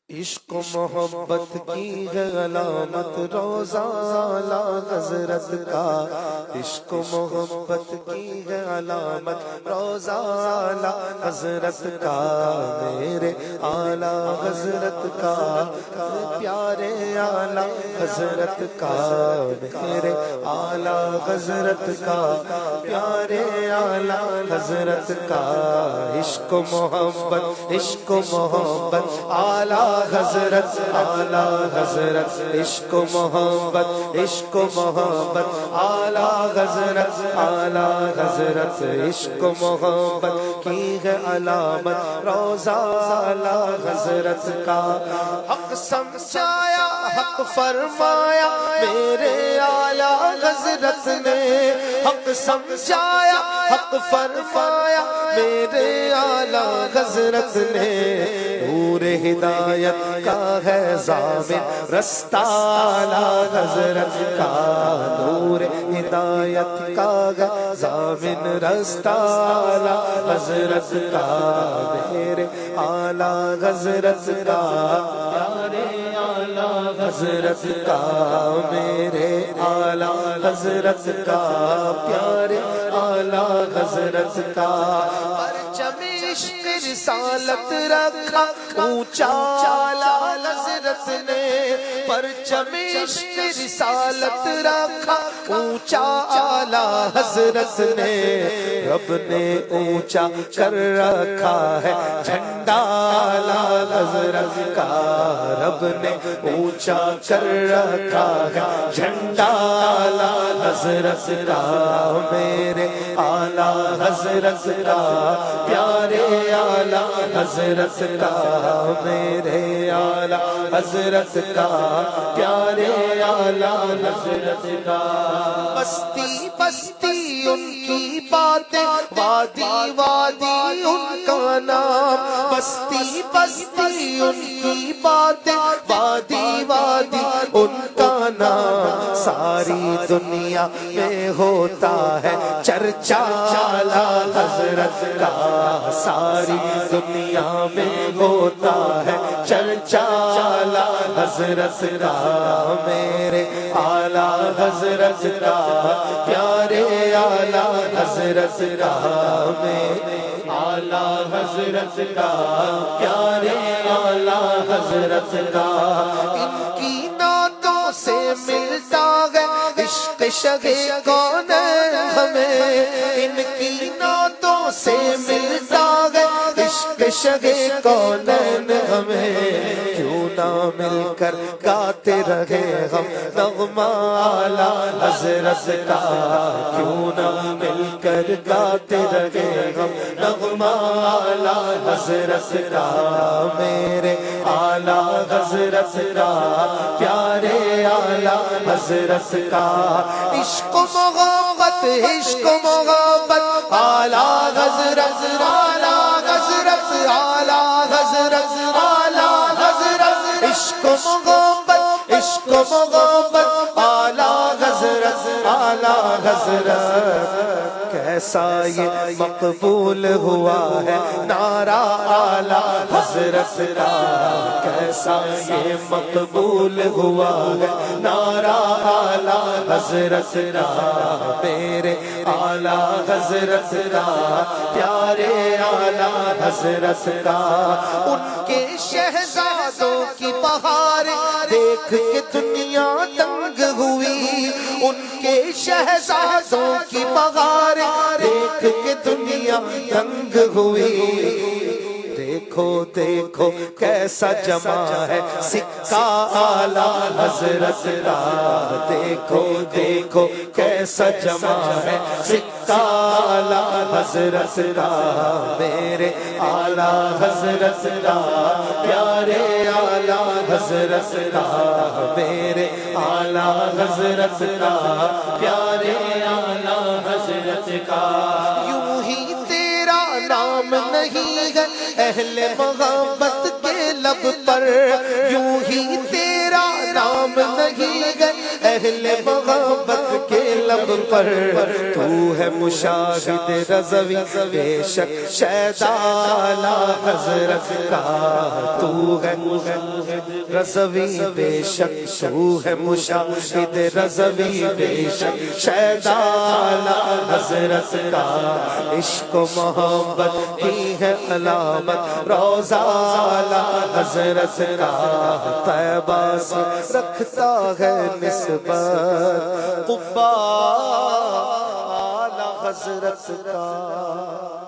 عشق و محبت کی ہے علامت روزہ اعلی حضرت کا، عشق و محبت کی ہے علامت روزہ اعلی حضرت کا، میرے اعلی حضرت کا، پیارے اعلی حضرت کا، میرے اعلی حضرت کا، پیارے اعلی حضرت کا، عشق و محبت، عشق و محبت اعلی حضرت، اعلی حضرت، عشق و محبت، عشق و محبت اعلی حضرت، اعلی حضرت، عشق و محبت کی ہے علامت روزہ اعلی حضرت کا، حق سمجھایا حق فرمایا میرے اعلی حضرت نے، حق سمجھایا حق فرمایا میرے اعلی حضرت نے، نور ہدایت کا ہے ضامن رستہ اعلی حضرت کا، نور ہدایت کا ہے ضامن رستہ اعلی حضرت کا، میرے اعلی حضرت کا، پیارے اعلی حضرت کا، میرے اعلی حضرت کا، پیارے اعلی حضرت کا، پرچم عشق رسالت رکھا اونچا اعلی حضرت نے، پرچم عشق رسالت رکھا اونچا اعلی حضرت نے، رب نے اونچا کر رکھا ہے جھنڈا اعلی حضرت کا، رب نے اونچا کر رکھا ہے جھنڈا اعلی حضرت کا، میرے اعلی حضرت کا، پیارے اعلی حضرت کا، میرے اعلی حضرت کا، پیارے اعلی حضرت کا، بستی بستی ان کی باتیں، وادی وادی ان کا نام، بستی بستی ان کی باتیں، وادی وادی ان کا نام، ساری دنیا میں ہوتا ہے چرچا اعلی حضرت کا، ساری دنیا میں ہوتا ہے چرچا اعلی حضرت کا، میرے اعلی حضرت کا، پیارے اعلی حضرت کا، میرے اعلی حضرت کا، پیارے اعلی حضرت کا، ان کی نعتوں سے ملتا ہے عشق شگے کون ہمیں، ان کی نعتوں سے ملتا ہے عشق شگے کون ہمیں، کیوں نہ مل کر گاتے رہے ہم نغمہ اعلی حضرت کا، کیوں نہ مل کر گاتے رہے ہم نغمہ اعلی حضرت کا، میرے اعلی حضرت کا، پیارے اعلی حضرت کا، عشق و محبت، عشق و محبت اعلی حضرت، اعلی حضرت، اعلی حضرت، اعلی حضرت، عشق و محبت، عشق و محبت اعلی حضرت، اعلی حضرت، کیسا یہ مقبول ہوا ہے نعرہ اعلی حضرت کا، کیسا یہ مقبول ہوا ہے نعرہ اعلی حضرت کا، میرے اعلی حضرت کا، پیارے اعلی حضرت کا، ان کے شہزادوں کی بہاریں دیکھ کے دنیا دنگ ہوئی، ان کے شہزادوں کی بہاریں دیکھ کے دنیا دنگ ہوئی، دیکھو دیکھو کیسا جمع ہے سکہ اعلی حضرت کا، دیکھو دیکھو کیسا جمع ہے سکہ اعلی حضرت کا، میرے اعلی حضرت کا، پیارے اعلی حضرت کا، میرے اعلی حضرت کا، پیارے اعلی حضرت کا، یوں ہی تیرا نام نہیں ہے اہل محبت کے لب پر، یوں ہی تیرا نام نہیں ہے اہل محبت کے لب پر تو ہے مشاہد رضوی بے شک شیدا اعلی حضرت کا تو ہے رضوی بے شک تو ہے مشاہد رضوی بے شک شیدا اعلی حضرت کا عشق و محبت کی ہے علامت روضہ اعلی حضرت کا طیبہ سے رکھتا ہے نسبت قبہ اعلی حضرت کا